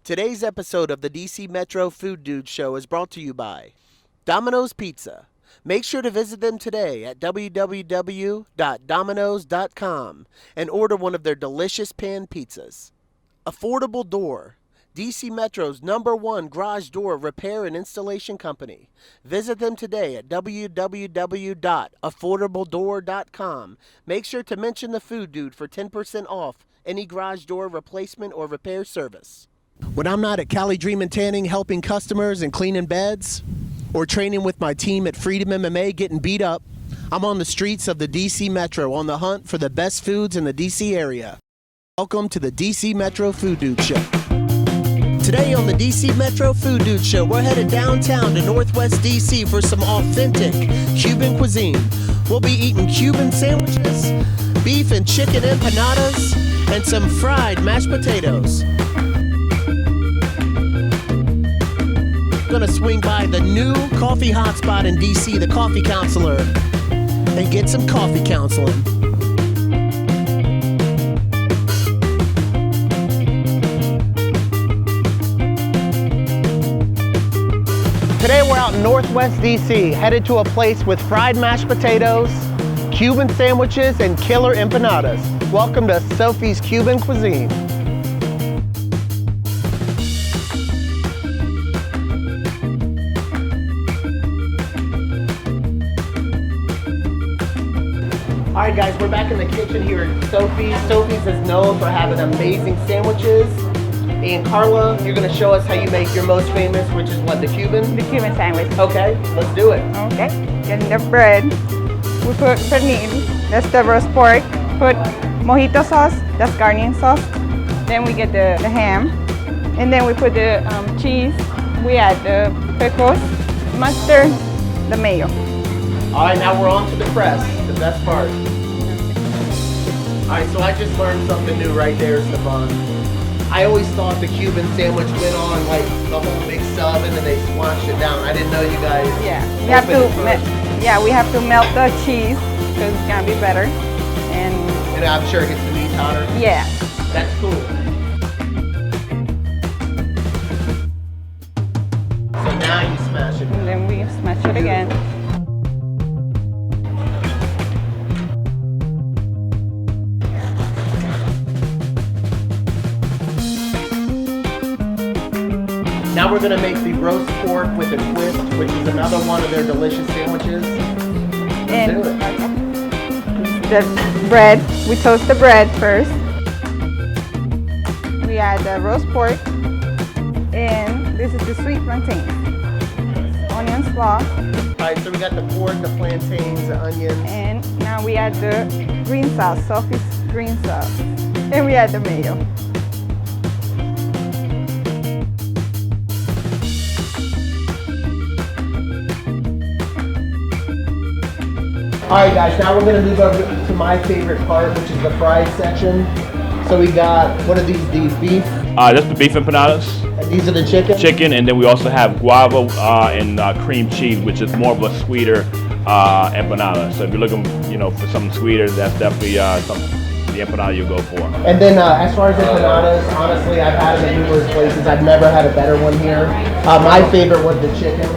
Today's episode of the DC Metro Food Dude Show is brought to you by Domino's Pizza. Make sure to visit them today at www.dominos.com and order one of their delicious pan pizzas. Affordable Door, DC Metro's #1 garage door repair and installation company. Visit them today at www.affordabledoor.com. Make sure to mention the Food Dude for 10% off any garage door replacement or repair service. When I'm not at Cali Dreamin' Tanning helping customers and cleaning beds, or training with my team at Freedom MMA getting beat up, I'm on the streets of the DC Metro on the hunt for the best foods in the DC area. Welcome to the DC Metro Food Dude Show. Today on the DC Metro Food Dude Show, we're headed downtown to Northwest DC for some authentic Cuban cuisine. We'll be eating Cuban sandwiches, beef and chicken empanadas, and some fried mashed potatoes. Gonna swing by the new coffee hotspot in DC, the Coffee Counselor, and get some coffee counseling. Today we're out in Northwest DC, headed to a place with fried mashed potatoes, Cuban sandwiches, and killer empanadas. Welcome to Sophie's Cuban Cuisine. All right, guys, we're back in the kitchen here at Sophie's. Sophie's is known for having amazing sandwiches. And Carla, you're gonna show us how you make your most famous, which is what, the Cuban? The Cuban sandwich. Okay, let's do it. Okay, getting the bread. We put pernil, that's the roast pork. Put mojito sauce, that's garnish sauce. Then we get the ham. And then we put the cheese. We add the pickles, mustard, the mayo. All right, now we're on to the crust, the best part. All right, so I just learned something new right there, Stefan. I always thought the Cuban sandwich went on like the whole big sub and then they squashed it down. I didn't know you guys. Yeah, we have to melt the cheese because it's gonna be better. And I'm sure it gets the meat hotter. Yeah. That's cool. So now you smash it. And then we smash it again. Now we're gonna make the roast pork with a twist, which is another one of their delicious sandwiches. And the bread, we toast the bread first. We add the roast pork, and this is the sweet plantain. Onions raw. Alright, so we got the pork, the plantains, the onions. And now we add the green sauce, Sophie's green sauce. And we add the mayo. Alright guys, now we're going to move over to my favorite part, which is the fried section. So we got, what are these beef? That's the beef empanadas. And these are the chicken? Chicken, and then we also have guava and cream cheese, which is more of a sweeter empanada. So if you're looking, for something sweeter, that's definitely the empanada you'll go for. And then as far as empanadas, honestly, I've had them in numerous places. I've never had a better one here. My favorite was the chicken.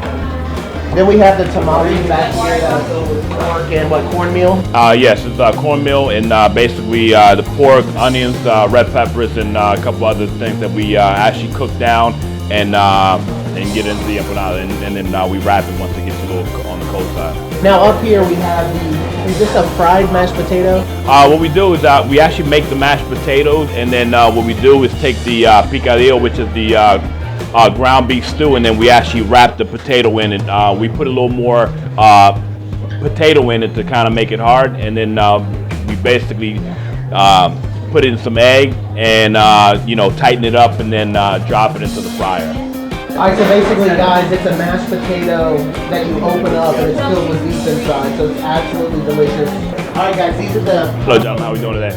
Then we have the tamales back here that are filled with pork and what, cornmeal? Yes, it's cornmeal and basically the pork, onions, red peppers, and a couple other things that we actually cook down and get into the empanada, and then we wrap it once it gets a little on the cold side. Now up here we have is this a fried mashed potato? What we do is we actually make the mashed potatoes, and then what we do is take the picadillo, which is the ground beef stew, and then we actually wrap the potato in it. We put a little more potato in it to kind of make it hard, and then we basically put in some egg and tighten it up, and then drop it into the fryer. Alright, so basically guys, it's a mashed potato that you open up and it's filled with beef inside, so it's absolutely delicious. Alright guys, these are the... Hello gentlemen, how are we doing today?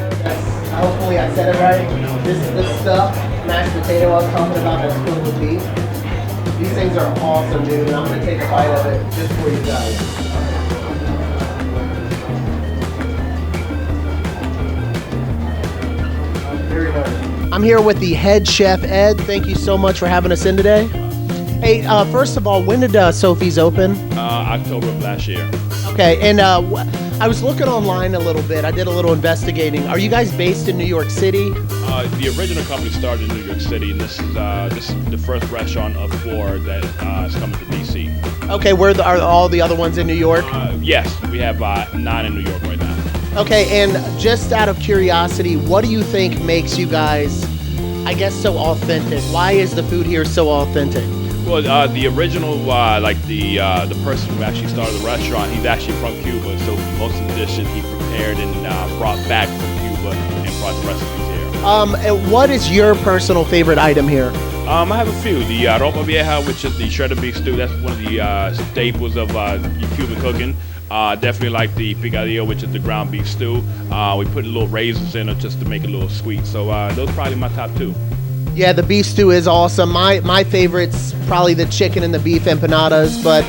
Hopefully I said it right. This is the stuffed mashed potato I was talking about that's filled with beef. These things are awesome, dude, and I'm going to take a bite of it just for you guys. Very nice. I'm here with the head chef, Ed. Thank you so much for having us in today. Hey, first of all, when did Sophie's open? October of last year. Okay, and I was looking online a little bit. I did a little investigating. Are you guys based in New York City? The original company started in New York City, and this is the first restaurant of 4 that is coming to DC. Okay, are all the other ones in New York? Yes, we have 9 in New York right now. Okay, and just out of curiosity, what do you think makes you guys, I guess, so authentic? Why is the food here so authentic? Well, the original, the person who actually started the restaurant, he's actually from Cuba, so most of the dishes he prepared and brought back from Cuba and brought the recipes here. And what is your personal favorite item here? I have a few. The ropa vieja, which is the shredded beef stew, that's one of the staples of Cuban cooking. Definitely like the picadillo, which is the ground beef stew. We put a little raisins in it just to make it a little sweet. So those are probably my top 2. Yeah, the beef stew is awesome. My favorite's probably the chicken and the beef empanadas. But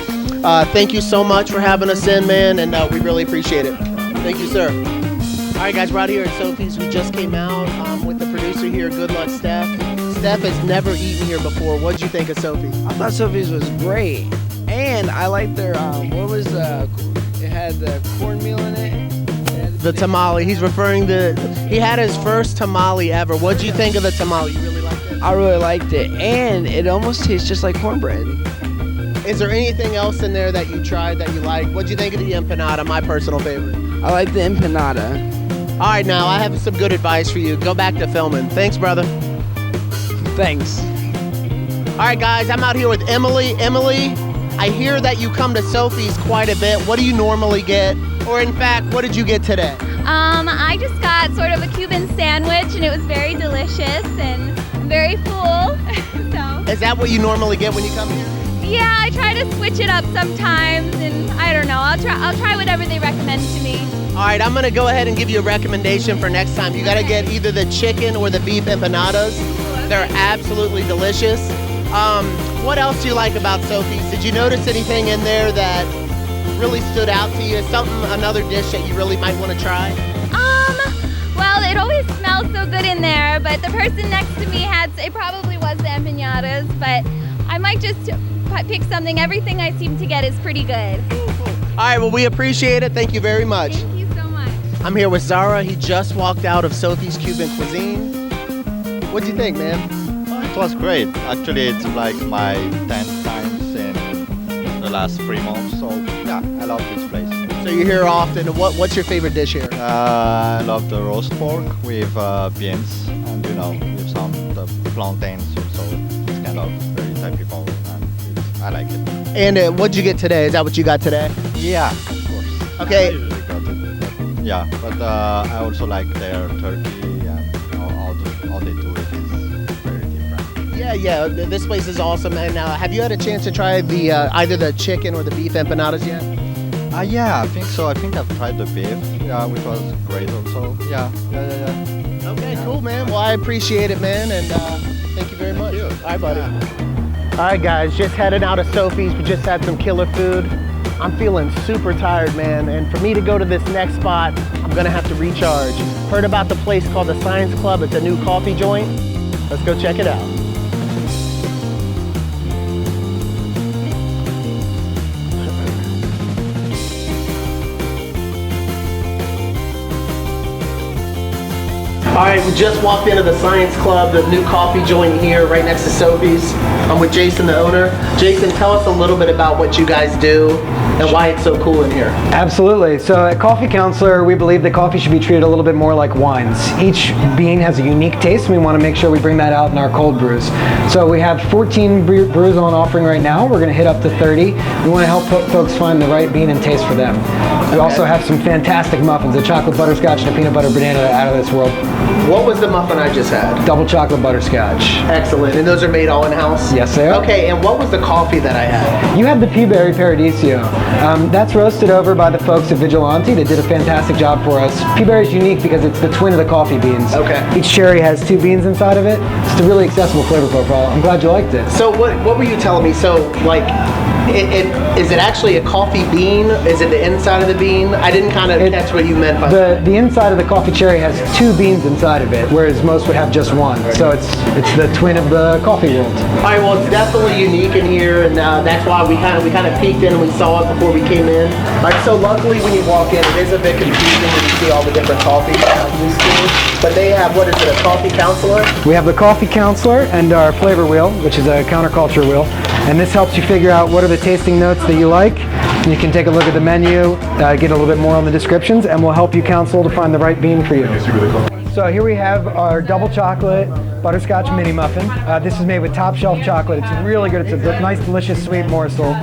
thank you so much for having us in, man, and we really appreciate it. Thank you, sir. All right, guys, we're out here at Sophie's. We just came out with the producer here. Good luck, Steph. Steph has never eaten here before. What'd you think of Sophie's? I thought Sophie's was great, and I liked their it had the cornmeal in it. The tamale. He's referring to. He had his first tamale ever. What'd you think of the tamale? You really liked it? I really liked it, and it almost tastes just like cornbread. Is there anything else in there that you tried that you liked? What'd you think of the empanada? My personal favorite. I like the empanada. All right, now I have some good advice for you. Go back to filming. Thanks, brother. Thanks. All right, guys, I'm out here with Emily. Emily, I hear that you come to Sophie's quite a bit. What do you normally get? Or in fact, what did you get today? I just got sort of a Cuban sandwich, and it was very delicious and very full. So. Is that what you normally get when you come here? Yeah, I try to switch it up sometimes, and I don't know. I'll try whatever they recommend to me. All right, I'm gonna go ahead and give you a recommendation for next time. You gotta get either the chicken or the beef empanadas. They're absolutely delicious. What else do you like about Sophie's? Did you notice anything in there that really stood out to you? Another dish that you really might want to try? Well, it always smells so good in there, but the person next to me it probably was the empanadas, but I might just pick something. Everything I seem to get is pretty good. All right, well, we appreciate it. Thank you very much. Thank you so much. I'm here with Zara. He just walked out of Sophie's Cuban Cuisine. What'd you think, man? It was great. Actually, it's like my 10th times in the last 3 months. So yeah, I love this place. So you're here often. What's your favorite dish here? I love the roast pork with beans and with some the plantains. So it's kind of very typical, and I like it. And what'd you get today? Is that what you got today? Yeah, of course. Okay. I usually got it. But, yeah, but I also like their turkey and all they do. It is very different. Yeah. This place is awesome. And have you had a chance to try the either the chicken or the beef empanadas yet? Yeah, I think so. I think I've tried the beef, which was great also. Yeah. Okay, cool, man. Well, I appreciate it, man, and thank you very much. you. All right, buddy. Yeah. All right, guys, just heading out of Sophie's. We just had some killer food. I'm feeling super tired, man, and for me to go to this next spot, I'm gonna have to recharge. Heard about the place called the Science Club. It's a new coffee joint. Let's go check it out. All right, we just walked into the Science Club, the new coffee joint here right next to Sophie's. I'm with Jason, the owner. Jason, tell us a little bit about what you guys do and why it's so cool in here. Absolutely. So at Coffee Counselor, we believe that coffee should be treated a little bit more like wines. Each bean has a unique taste, and we want to make sure we bring that out in our cold brews. So we have 14 brews on offering right now. We're going to hit up to 30. We want to help folks find the right bean and taste for them. We also have some fantastic muffins, a chocolate butterscotch and a peanut butter banana out of this world. What was the muffin I just had? Double chocolate butterscotch. Excellent. And those are made all in-house? Yes, they are. Okay, and what was the coffee that I had? You have the Peaberry Paradiso. That's roasted over by the folks at Vigilante. They did a fantastic job for us. Peaberry is unique because it's the twin of the coffee beans. Okay. Each cherry has 2 beans inside of it. It's a really accessible flavor profile. I'm glad you liked it. So what were you telling me? So like Is it actually a coffee bean? Is it the inside of the bean? I didn't kind of catch what you meant by that. The inside of the coffee cherry has 2 beans inside of it, whereas most would have just 1. So it's the twin of the coffee world. All right, well, it's definitely unique in here, and that's why we kind of peeked in and we saw it before we came in. All right, so luckily when you walk in, it is a bit confusing when you see all the different coffees but they have, what is it, a coffee counselor? We have the coffee counselor and our flavor wheel, which is a counterculture wheel. And this helps you figure out what are the tasting notes that you like. You can take a look at the menu, get a little bit more on the descriptions, and we'll help you counsel to find the right bean for you. So here we have our double chocolate butterscotch mini muffin. This is made with top shelf chocolate. It's really good. It's a nice, delicious, sweet morsel.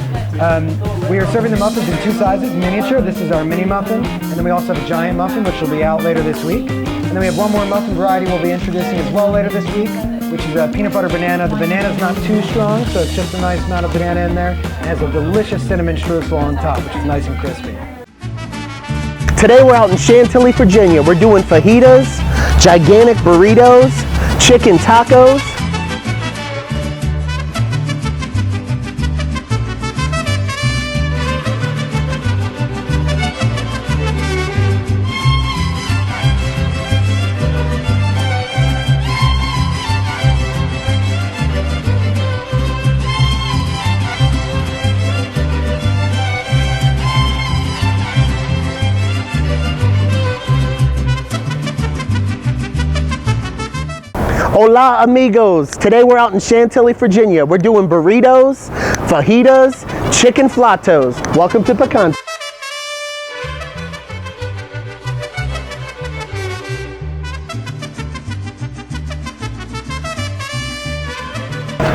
We are serving the muffins in 2 sizes, miniature. This is our mini muffin. And then we also have a giant muffin, which will be out later this week. And then we have one more muffin variety we'll be introducing as well later this week, which is a peanut butter banana. The banana's not too strong, so it's just a nice amount of banana in there. It has a delicious cinnamon streusel on top, which is nice and crispy. Today we're out in Chantilly, Virginia. We're doing fajitas, gigantic burritos, chicken tacos. Hola amigos, today we're out in Chantilly, Virginia. We're doing burritos, fajitas, chicken flatos. Welcome to Picante.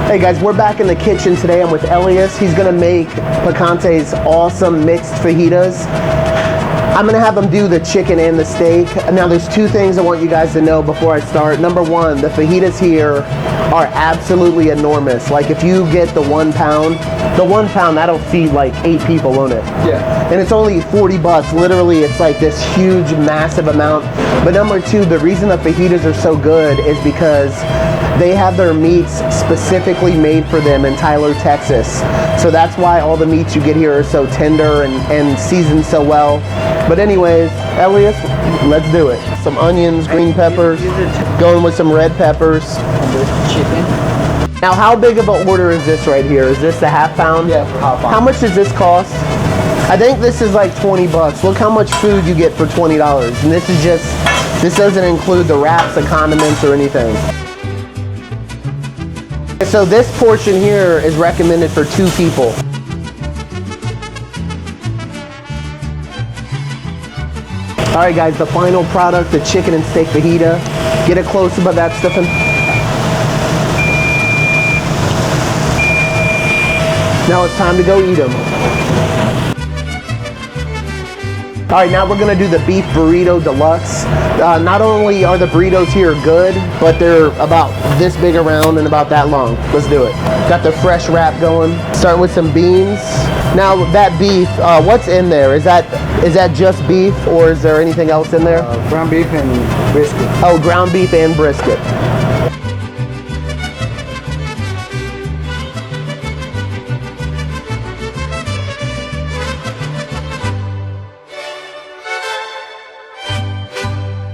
Hey guys, we're back in the kitchen today. I'm with Elias. He's gonna make Picante's awesome mixed fajitas. I'm gonna have them do the chicken and the steak. Now there's 2 things I want you guys to know before I start. Number 1, the fajitas here are absolutely enormous. Like if you get the 1 pound, that'll feed like 8 people, won't it? Yeah. And it's only 40 bucks. Literally, it's like this huge, massive amount. But number 2, the reason the fajitas are so good is because they have their meats specifically made for them in Tyler, Texas. So that's why all the meats you get here are so tender and seasoned so well. But anyways, Elias, let's do it. Some onions, green peppers, going with some red peppers. Chicken. Now, how big of an order is this right here? Is this a half pound? Yeah, half pound. How much does this cost? I think this is like 20 bucks. Look how much food you get for $20. And this doesn't include the wraps, the condiments, or anything. So this portion here is recommended for 2 people. All right guys, the final product, the chicken and steak fajita. Get a close-up of that, Stephen. Now it's time to go eat them. All right, now we're gonna do the beef burrito deluxe. Not only are the burritos here good, but they're about this big around and about that long. Let's do it. Got the fresh wrap going. Starting with some beans. Now that beef, what's in there? Is that just beef, or is there anything else in there? Ground beef and brisket. Oh, ground beef and brisket.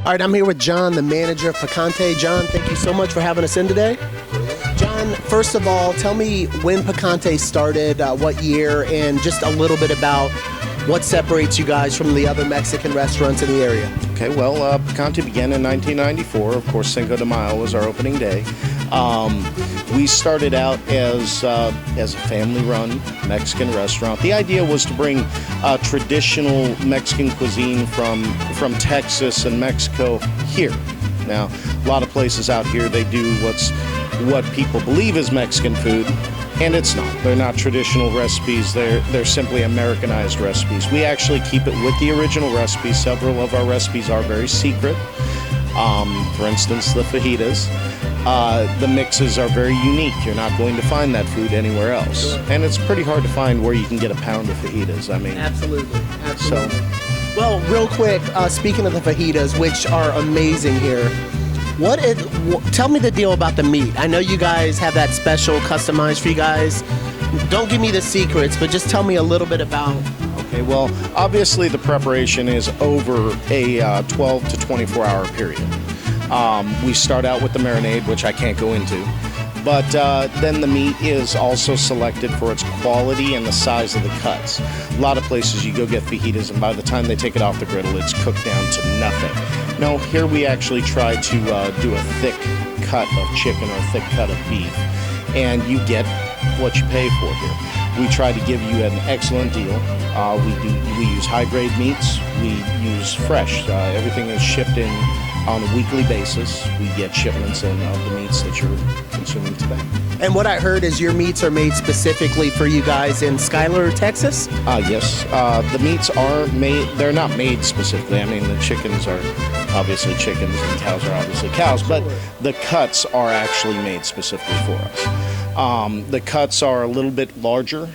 All right, I'm here with John, the manager of Picante. John, thank you so much for having us in today. John, first of all, tell me when Picante started, what year, and just a little bit about what separates you guys from the other Mexican restaurants in the area. Okay, well, Picante began in 1994. Of course, Cinco de Mayo was our opening day. We started out as a family-run Mexican restaurant. The idea was to bring traditional Mexican cuisine from Texas and Mexico here. Now, a lot of places out here, they do what people believe is Mexican food, and it's not. They're not traditional recipes. They're simply Americanized recipes. We actually keep it with the original recipes. Several of our recipes are very secret. For instance, the fajitas. The mixes are very unique. You're not going to find that food anywhere else. Sure. And it's pretty hard to find where you can get a pound of fajitas. I mean, Absolutely. So, well, real quick, speaking of the fajitas, which are amazing here, Tell me the deal about the meat. I know you guys have that special customized for you guys. Don't give me the secrets, but just tell me a little bit about. Okay, well, obviously the preparation is over a 12 to 24 hour period. We start out with the marinade, which I can't go into, but then the meat is also selected for its quality and the size of the cuts. A lot of places you go get fajitas, and by the time they take it off the griddle, it's cooked down to nothing. No, here we actually try to do a thick cut of chicken or a thick cut of beef, and you get what you pay for here. We try to give you an excellent deal. We use high-grade meats. We use fresh. Everything is shipped in on a weekly basis. We get shipments in of the meats that you're consuming today. And what I heard is your meats are made specifically for you guys in Schuyler, Texas? Yes. The meats are made, they're not made specifically. I mean, the chickens are obviously chickens and cows are obviously cows, but the cuts are actually made specifically for us. The cuts are a little bit larger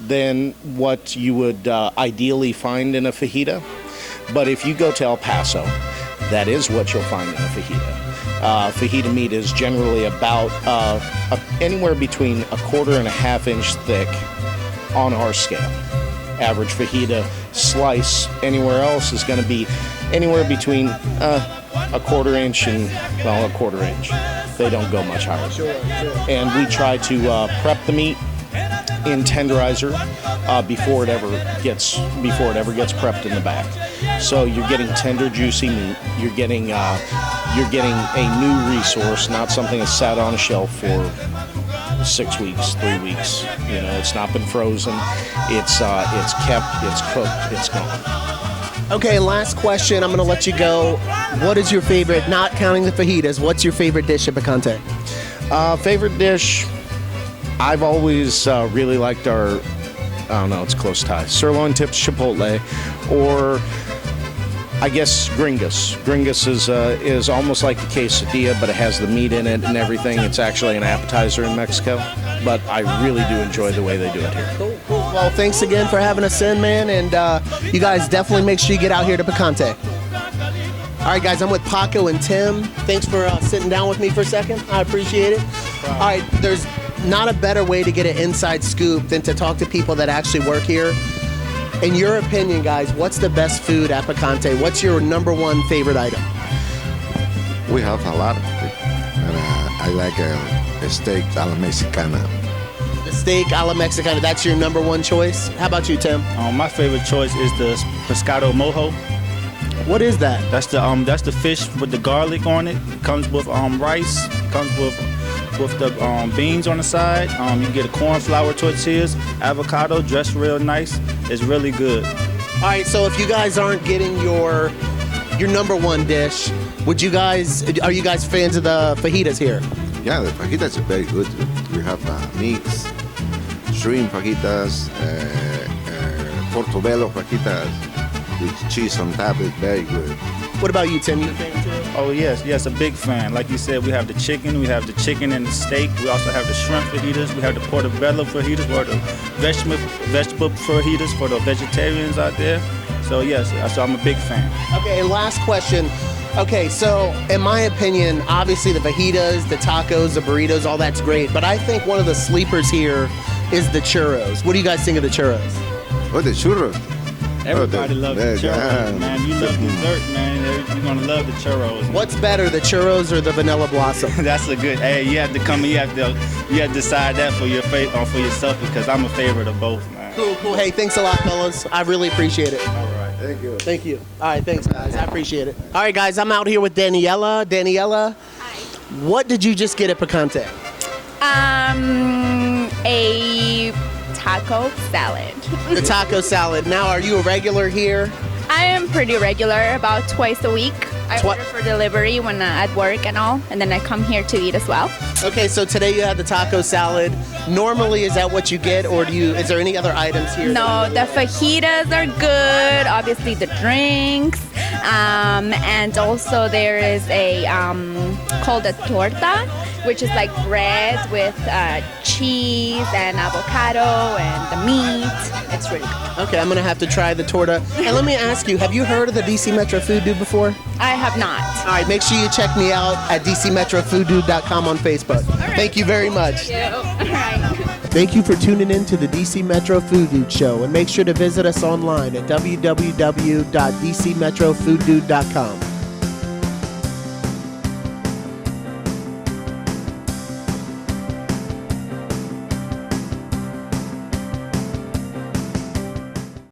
than what you would ideally find in a fajita, but if you go to El Paso, that is what you'll find in a fajita. Fajita meat is generally about anywhere between 1/4 and 1/2 inch thick on our scale. Average fajita slice anywhere else is going to be anywhere between 1/4 inch and, well, 1/4 inch. They don't go much higher. And we try to prep the meat in tenderizer before it ever gets prepped in the back. So you're getting tender, juicy meat. You're getting a new resource, not something that's sat on a shelf for 6 weeks, 3 weeks. You know, it's not been frozen. It's kept. It's cooked. It's gone. Okay, and last question. I'm going to let you go. What is your favorite, not counting the fajitas, what's your favorite dish at Picante? Favorite dish? I've always really liked our, I don't know, it's close tie, sirloin tips chipotle, or I guess gringas. Gringas is almost like a quesadilla, but it has the meat in it and everything. It's actually an appetizer in Mexico, but I really do enjoy the way they do it here. Cool. Well, thanks again for having us in, man, and you guys definitely make sure you get out here to Picante. All right, guys, I'm with Paco and Tim. Thanks for sitting down with me for a second. I appreciate it. All right, there's not a better way to get an inside scoop than to talk to people that actually work here. In your opinion, guys, what's the best food at Picante? What's your number one favorite item? We have a lot of it. And I like a steak a la Mexicana. The steak a la Mexicana, that's your number one choice? How about you, Tim? My favorite choice is the pescado mojo. What is that? That's the fish with the garlic on it. It comes with rice. Comes with the beans on the side. You get a cornflower tortillas, avocado, dressed real nice. It's really good. All right, so if you guys aren't getting your number one dish, are you guys fans of the fajitas here? Yeah, the fajitas are very good. We have meats, shrimp fajitas, portobello fajitas with cheese on top. It's very good. What about you, Tim? You a fan too? Oh yes, a big fan. Like you said, we have the chicken and the steak. We also have the shrimp fajitas. We have the portobello fajitas, or the vegetable fajitas for the vegetarians out there. So yes, so I'm a big fan. Okay, and last question. Okay, so in my opinion, obviously the fajitas, the tacos, the burritos, all that's great. But I think one of the sleepers here is the churros. What do you guys think of the churros? Oh, the churros. Everybody loves the churros, man. You love dessert, man. You're gonna love the churros. Man. What's better, the churros or the vanilla blossom? That's a good. Hey, you have to come. You have to decide that for yourself, because I'm a favorite of both, man. Cool. Hey, thanks a lot, fellas. I really appreciate it. All right. Thank you. All right, thanks, guys. I appreciate it. All right, guys, I'm out here with Daniela. Daniela, Hi. what did you just get at Picante? A taco salad. The taco salad. Now, are you a regular here? I am pretty regular, about twice a week. I order for delivery when at work and all, and then I come here to eat as well. Okay, so today you had the taco salad. Normally, is that what you get, or is there any other items here? No, the fajitas are good. Obviously, the drinks. And also there is a called a torta, which is like bread with cheese and avocado and the meat. It's really good. Okay, I'm gonna have to try the torta. And let me ask you, have you heard of the DC Metro Food Dude before? I have not. All right, make sure you check me out at dcmetrofooddude.com on Facebook. Right. Thank you very much. Thank you. All right. Thank you for tuning in to the DC Metro Food Dude Show, and make sure to visit us online at www.dcmetrofooddude.com.